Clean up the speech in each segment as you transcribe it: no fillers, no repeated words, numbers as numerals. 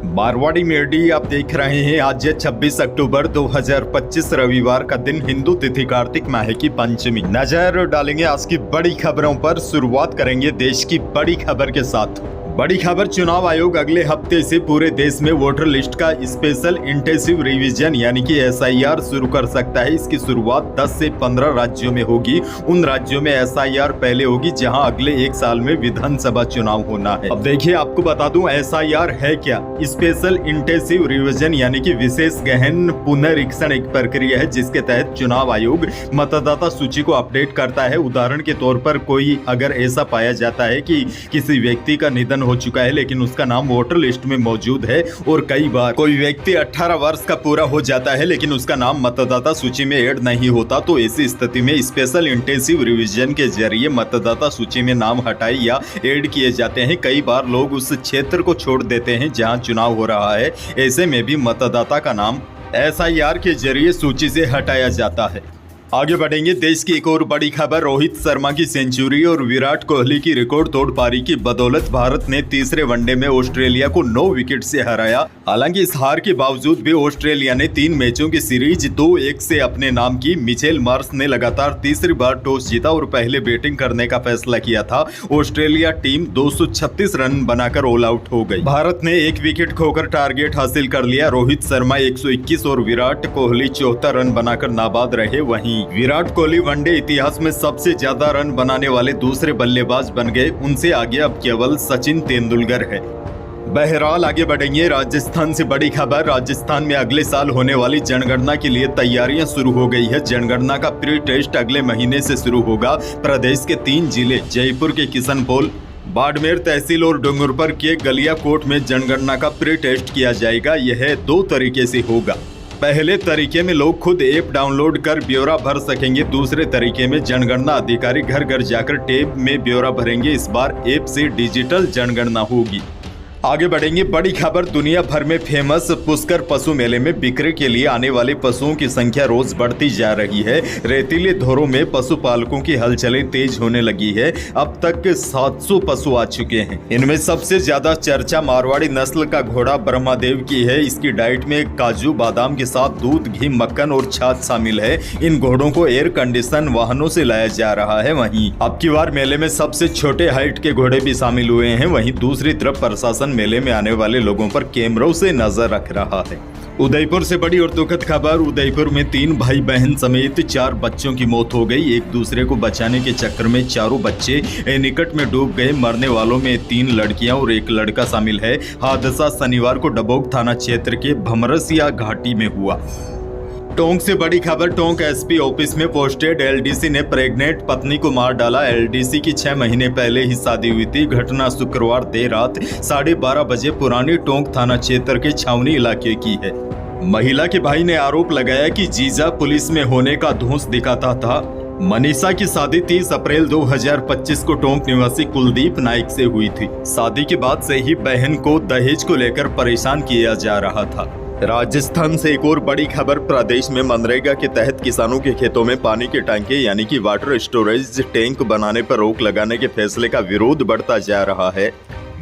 Marwari media आप देख रहे हैं। आज है 26 अक्टूबर 2025 रविवार का दिन, हिंदू तिथि कार्तिक माह की पंचमी। नजर डालेंगे आज की बड़ी खबरों पर। शुरुआत करेंगे देश की बड़ी खबर के साथ। बड़ी खबर, चुनाव आयोग अगले हफ्ते से पूरे देश में वोटर लिस्ट का स्पेशल इंटेंसिव रिवीजन यानी कि SIR शुरू कर सकता है। इसकी शुरुआत 10 से 15 राज्यों में होगी। उन राज्यों में SIR पहले होगी जहां अगले एक साल में विधानसभा चुनाव होना है। अब देखिए, आपको बता दूं SIR है क्या। स्पेशल इंटेंसिव रिवीजन यानी कि विशेष गहन पुनरीक्षण एक प्रक्रिया है जिसके तहत चुनाव आयोग मतदाता सूची को अपडेट करता है। उदाहरण के तौर पर कोई अगर ऐसा पाया जाता है कि किसी व्यक्ति का निधन हो चुका है लेकिन उसका नाम वोटर लिस्ट में मौजूद है, और कई बार कोई व्यक्ति 18 वर्ष का पूरा हो जाता है लेकिन उसका नाम मतदाता सूची में ऐड नहीं होता, तो ऐसी स्थिति में स्पेशल इंटेंसिव रिवीजन के जरिए मतदाता सूची में नाम हटाए या ऐड किए जाते हैं। कई बार लोग उस क्षेत्र को छोड़ देते हैं जहां चुनाव हो रहा है। ऐसे में भी मतदाता का नाम SIR के जरिए सूची से हटाया जाता है। आगे बढ़ेंगे, देश की एक और बड़ी खबर। रोहित शर्मा की सेंचुरी और विराट कोहली की रिकॉर्ड तोड़ पारी की बदौलत भारत ने तीसरे वनडे में ऑस्ट्रेलिया को 9 विकेट से हराया। हालांकि इस हार के बावजूद भी ऑस्ट्रेलिया ने 3 मैचों की सीरीज 2-1 से अपने नाम की। मिचेल मार्श ने लगातार तीसरी बार टॉस जीता और पहले बैटिंग करने का फैसला किया था। ऑस्ट्रेलिया टीम 236 रन बनाकर ऑल आउट हो गई। भारत ने 1 विकेट खोकर टारगेट हासिल कर लिया। रोहित शर्मा 121 और विराट कोहली 74 रन बनाकर नाबाद रहे। वहीं विराट कोहली वनडे इतिहास में सबसे ज्यादा रन बनाने वाले दूसरे बल्लेबाज बन गए। उनसे आगे अब केवल सचिन तेंदुलकर है। बहरहाल आगे बढ़ेंगे, राजस्थान से बड़ी खबर। राजस्थान में अगले साल होने वाली जनगणना के लिए तैयारियां शुरू हो गई है। जनगणना का प्री टेस्ट अगले महीने से शुरू होगा। प्रदेश के 3 जिले जयपुर के किशनपोल, बाड़मेर तहसील और डूंगरपुर के गलियाकोट में जनगणना का प्री टेस्ट किया जाएगा। यह 2 तरीके से होगा। पहले तरीके में लोग खुद ऐप डाउनलोड कर ब्यौरा भर सकेंगे। दूसरे तरीके में जनगणना अधिकारी घर घर जाकर टैब में ब्यौरा भरेंगे। इस बार ऐप से डिजिटल जनगणना होगी। आगे बढ़ेंगे, बड़ी खबर। दुनिया भर में फेमस पुष्कर पशु मेले में बिक्री के लिए आने वाले पशुओं की संख्या रोज बढ़ती जा रही है। रेतीले धोरों में पशुपालकों की हलचलें तेज होने लगी है। अब तक 700 पशु आ चुके हैं। इनमें सबसे ज्यादा चर्चा मारवाड़ी नस्ल का घोड़ा ब्रह्मादेव की है। इसकी डाइट में काजू बादाम के साथ दूध, घी, मक्खन और छाछ शामिल है। इन घोड़ों को एयर कंडीशन वाहनों से लाया जा रहा है। वहीं अब की बार मेले में सबसे छोटे हाइट के घोड़े भी शामिल हुए हैं। वहीं दूसरी तरफ प्रशासन मेले में आने वाले लोगों पर कैमरों से नजर रख रहा है। उदयपुर से बड़ी और दुखद खबर। उदयपुर में 3 भाई बहन समेत 4 बच्चों की मौत हो गई। एक दूसरे को बचाने के चक्कर में चारों बच्चे निकट में डूब गए। मरने वालों में 3 लड़कियां और 1 लड़का शामिल है। हादसा शनिवार को डबोक थाना क्षेत्र के भमरसिया घाटी में हुआ। टोंक से बड़ी खबर। टोंक SP ऑफिस में पोस्टेड LDC ने प्रेग्नेंट पत्नी को मार डाला। LDC की 6 महीने पहले ही शादी हुई थी। घटना शुक्रवार देर रात 12:30 बजे पुरानी टोंक थाना क्षेत्र के छावनी इलाके की है। महिला के भाई ने आरोप लगाया कि जीजा पुलिस में होने का धौंस दिखाता था। मनीषा की शादी 30 अप्रैल 2025 को टोंक निवासी कुलदीप नाइक से हुई थी। शादी के बाद से ही बहन को दहेज को लेकर परेशान किया जा रहा था। राजस्थान से एक और बड़ी खबर। प्रदेश में मनरेगा के तहत किसानों के खेतों में पानी के टांके यानी कि वाटर स्टोरेज टैंक बनाने पर रोक लगाने के फैसले का विरोध बढ़ता जा रहा है।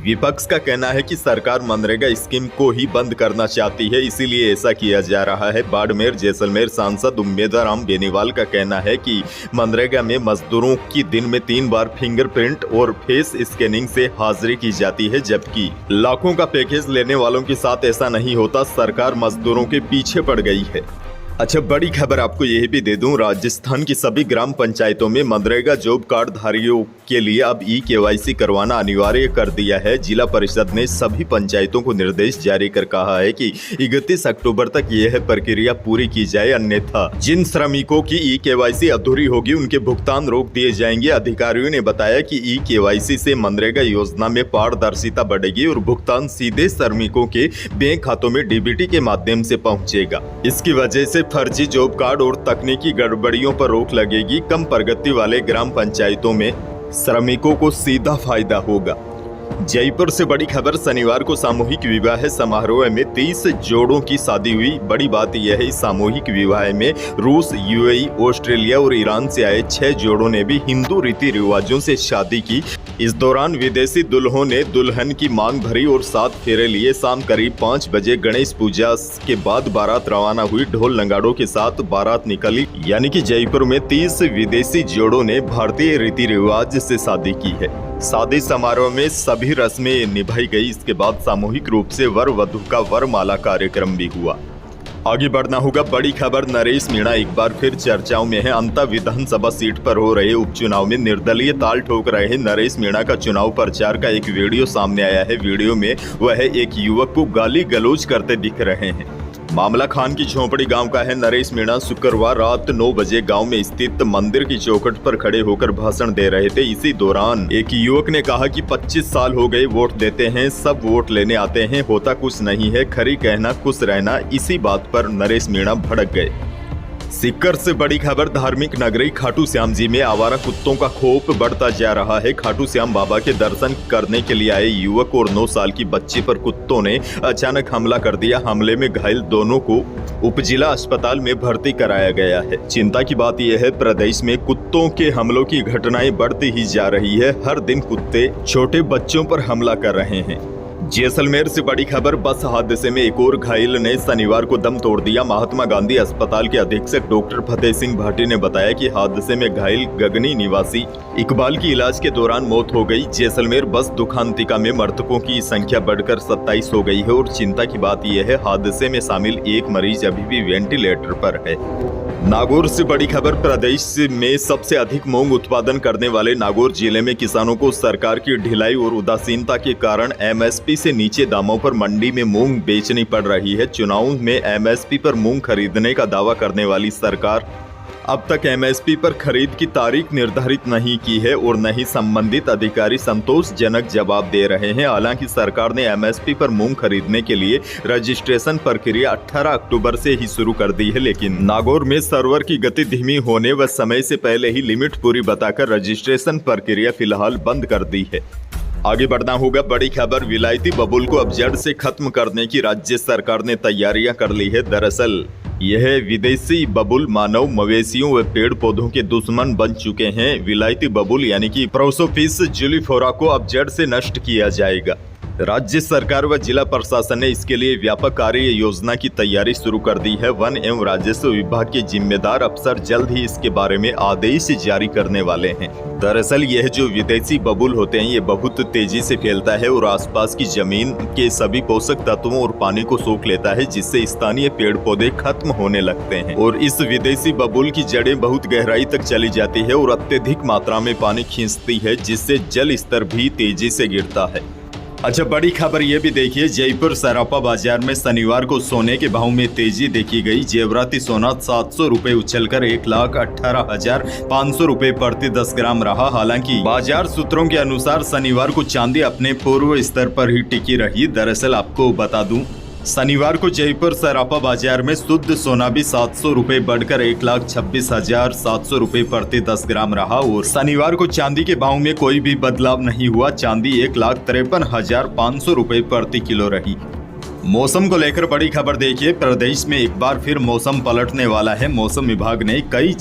विपक्ष का कहना है कि सरकार मनरेगा स्कीम को ही बंद करना चाहती है, इसीलिए ऐसा किया जा रहा है। बाड़मेर जैसलमेर सांसद उम्मेदराम बेनीवाल का कहना है कि मनरेगा में मजदूरों की दिन में 3 बार फिंगरप्रिंट और फेस स्कैनिंग से हाजिरी की जाती है, जबकि लाखों का पैकेज लेने वालों के साथ ऐसा नहीं होता। सरकार मजदूरों के पीछे पड़ गई है। अच्छा, बड़ी खबर आपको यह भी दे दूं, राजस्थान की सभी ग्राम पंचायतों में मनरेगा जॉब कार्ड धारियों के लिए अब KYC करवाना अनिवार्य कर दिया है। जिला परिषद ने सभी पंचायतों को निर्देश जारी कर कहा है कि 31 अक्टूबर तक यह प्रक्रिया पूरी की जाए, अन्यथा जिन श्रमिकों की KYC अधूरी होगी उनके भुगतान रोक दिए जाएंगे। अधिकारियों ने बताया कि KYC से मनरेगा योजना में पारदर्शिता बढ़ेगी और भुगतान सीधे श्रमिकों के बैंक खातों में DBT के माध्यम से पहुँचेगा। इसकी वजह से फर्जी जॉब कार्ड और तकनीकी गड़बड़ियों पर रोक लगेगी। कम प्रगति वाले ग्राम पंचायतों में श्रमिकों को सीधा फायदा होगा। जयपुर से बड़ी खबर। शनिवार को सामूहिक विवाह समारोह में 30 जोड़ों की शादी हुई। बड़ी बात यह है, इस सामूहिक विवाह में रूस, UAE, ऑस्ट्रेलिया और ईरान से आए 6 जोड़ों ने भी हिंदू रीति रिवाजों से शादी की। इस दौरान विदेशी दुल्हों ने दुल्हन की मांग भरी और 7 फेरे लिए। शाम करीब 5 बजे गणेश पूजा के बाद बारात रवाना हुई। ढोल नगाड़ों के साथ बारात निकली। यानी कि जयपुर में 30 विदेशी जोड़ों ने भारतीय रीति रिवाज से शादी की है। शादी समारोह में सभी रस्में निभाई गई। इसके बाद सामूहिक रूप से वर वधू का वरमाला कार्यक्रम भी हुआ। आगे बढ़ना होगा। बड़ी खबर, नरेश मीणा एक बार फिर चर्चाओं में है। अंता विधानसभा सीट पर हो रहे उपचुनाव में निर्दलीय ताल ठोक रहे नरेश मीणा का चुनाव प्रचार का एक वीडियो सामने आया है। वीडियो में वह एक युवक को गाली गलौज करते दिख रहे हैं। मामला खान की झोपड़ी गांव का है। नरेश मीणा शुक्रवार रात 9 बजे गांव में स्थित मंदिर की चौखट पर खड़े होकर भाषण दे रहे थे। इसी दौरान एक युवक ने कहा कि 25 साल हो गए वोट देते हैं, सब वोट लेने आते हैं, होता कुछ नहीं है, खरी कहना खुश रहना। इसी बात पर नरेश मीणा भड़क गए। सीकर से बड़ी खबर, धार्मिक नगरी खाटू श्याम जी में आवारा कुत्तों का खौफ बढ़ता जा रहा है। खाटू श्याम बाबा के दर्शन करने के लिए आए युवक और 9 साल की बच्ची पर कुत्तों ने अचानक हमला कर दिया। हमले में घायल दोनों को उपजिला अस्पताल में भर्ती कराया गया है। चिंता की बात यह है, प्रदेश में कुत्तों के हमलों की घटनाएं बढ़ती ही जा रही है। हर दिन कुत्ते छोटे बच्चों पर हमला कर रहे हैं। जैसलमेर से बड़ी खबर, बस हादसे में एक और घायल ने शनिवार को दम तोड़ दिया। महात्मा गांधी अस्पताल के अधीक्षक डॉक्टर फतेह सिंह भाटी ने बताया कि हादसे में घायल गगनी निवासी इकबाल की इलाज के दौरान मौत हो गई। जैसलमेर बस दुखांतिका में मृतकों की संख्या बढ़कर 27 हो गई है और चिंता की बात यह है, हादसे में शामिल एक मरीज अभी भी वेंटिलेटर पर है। नागौर से बड़ी खबर, प्रदेश में सबसे अधिक मूंग उत्पादन करने वाले नागौर जिले में किसानों को सरकार की ढिलाई और उदासीनता के कारण एमएसपी से नीचे दामों पर मंडी में मूंग बेचनी पड़ रही है। चुनाव में एमएसपी पर मूंग खरीदने का दावा करने वाली सरकार अब तक एमएसपी पर खरीद की तारीख निर्धारित नहीं की है और न ही संबंधित अधिकारी संतोषजनक जवाब दे रहे हैं। हालांकि सरकार ने एमएसपी पर मूंग खरीदने के लिए रजिस्ट्रेशन प्रक्रिया 18 अक्टूबर से ही शुरू कर दी है, लेकिन नागौर में सर्वर की गति धीमी होने व समय से पहले ही लिमिट पूरी बताकर रजिस्ट्रेशन प्रक्रिया फिलहाल बंद कर दी है। आगे बढ़ना होगा। बड़ी खबर, विलायती बबूल को अब जड़ से खत्म करने की राज्य सरकार ने तैयारियां कर ली है। दरअसल यह विदेशी बबूल मानव मवेशियों व पेड़ पौधों के दुश्मन बन चुके हैं। विलायती बबूल यानी कि प्रोसोफिस जुलिफोरा को अब जड़ से नष्ट किया जाएगा। राज्य सरकार व जिला प्रशासन ने इसके लिए व्यापक कार्य योजना की तैयारी शुरू कर दी है। वन एवं राजस्व विभाग के जिम्मेदार अफसर जल्द ही इसके बारे में आदेश जारी करने वाले हैं। दरअसल यह जो विदेशी बबूल होते हैं, ये बहुत तेजी से फैलता है और आसपास की जमीन के सभी पोषक तत्वों और पानी को सोख लेता है, जिससे स्थानीय पेड़ पौधे खत्म होने लगते हैं। और इस विदेशी बबूल की जड़ें बहुत गहराई तक चली जाती है और अत्यधिक मात्रा में पानी खींचती है, जिससे जल स्तर भी तेजी से गिरता है। अच्छा, बड़ी खबर ये भी देखिए, जयपुर सराफा बाजार में शनिवार को सोने के भाव में तेजी देखी गई। जेवराती सोना 700 रुपए उछलकर 1,18,500 रुपए प्रति 10 ग्राम रहा। हालांकि बाजार सूत्रों के अनुसार शनिवार को चांदी अपने पूर्व स्तर पर ही टिकी रही। दरअसल आपको बता दूं, शनिवार को जयपुर सराफा बाजार में शुद्ध सोना भी 700 रुपए बढ़कर 1,26,700 रुपए प्रति 10 ग्राम रहा और शनिवार को चांदी के भाव में कोई भी बदलाव नहीं हुआ। चांदी 1,53,500 रुपए प्रति किलो रही। मौसम को लेकर बड़ी खबर देखिए, प्रदेश में एक बार फिर मौसम पलटने वाला है। मौसम विभाग ने कई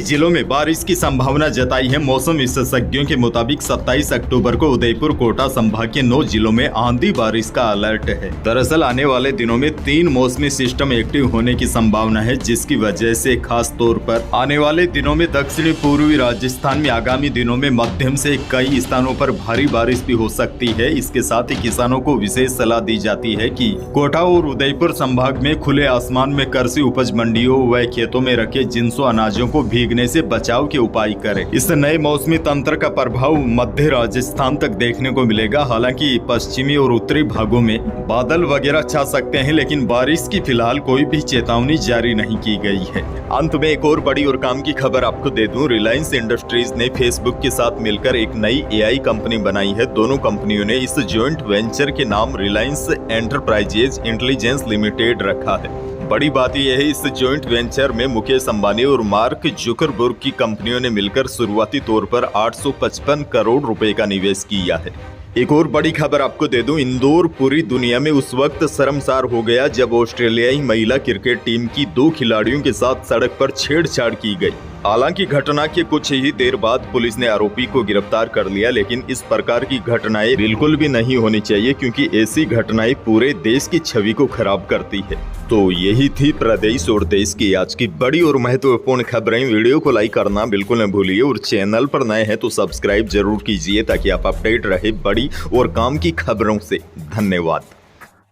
जिलों में बारिश की संभावना जताई है। मौसम विशेषज्ञों के मुताबिक 27 अक्टूबर को उदयपुर कोटा संभाग के 9 जिलों में आंधी बारिश का अलर्ट है। दरअसल आने वाले दिनों में 3 मौसमी सिस्टम एक्टिव होने की संभावना है, जिसकी वजह से खास तौर पर आने वाले दिनों में दक्षिणी पूर्वी राजस्थान में आगामी दिनों में मध्यम से कई स्थानों पर भारी बारिश भी हो सकती है। इसके साथ ही किसानों को विशेष सलाह दी जाती है कि कोटा और उदयपुर संभाग में खुले आसमान में कृषि उपज मंडियों व खेतों में रखे जिनसों अनाजों को भीगने से बचाव के उपाय करें। इस नए मौसमी तंत्र का प्रभाव मध्य राजस्थान तक देखने को मिलेगा। हालांकि पश्चिमी और उत्तरी भागों में बादल वगैरह छा सकते हैं, लेकिन बारिश की फिलहाल कोई भी चेतावनी जारी नहीं की गई है। अंत में एक और बड़ी और काम की खबर आपको दे दूं, रिलायंस इंडस्ट्रीज ने फेसबुक के साथ मिलकर एक नई AI कंपनी बनाई है। दोनों कंपनियों ने इस ज्वाइंट वेंचर के नाम रिलायंस एंटरप्राइजेज इंटेलिजेंस लिमिटेड रखा है। बड़ी बात यह है, इस ज्वाइंट वेंचर में मुकेश अंबानी और मार्क जुकरबर्ग की कंपनियों ने मिलकर शुरुआती तौर पर 855 करोड़ रुपए का निवेश किया है। एक और बड़ी खबर आपको दे दूं, इंदौर पूरी दुनिया में उस वक्त शर्मसार हो गया जब ऑस्ट्रेलियाई महिला क्रिकेट टीम की 2 खिलाड़ियों के साथ सड़क पर छेड़छाड़ की गई। हालांकि घटना के कुछ ही देर बाद पुलिस ने आरोपी को गिरफ्तार कर लिया, लेकिन इस प्रकार की घटनाएं बिल्कुल भी नहीं होनी चाहिए क्योंकि ऐसी घटनाएं पूरे देश की छवि को खराब करती है। तो यही थी प्रदेश और देश की आज की बड़ी और महत्वपूर्ण खबरें। वीडियो को लाइक करना बिल्कुल न भूलिए और चैनल पर नए हैं तो सब्सक्राइब जरूर कीजिए ताकि आप अपडेट रहे बड़ी और काम की खबरों से। धन्यवाद।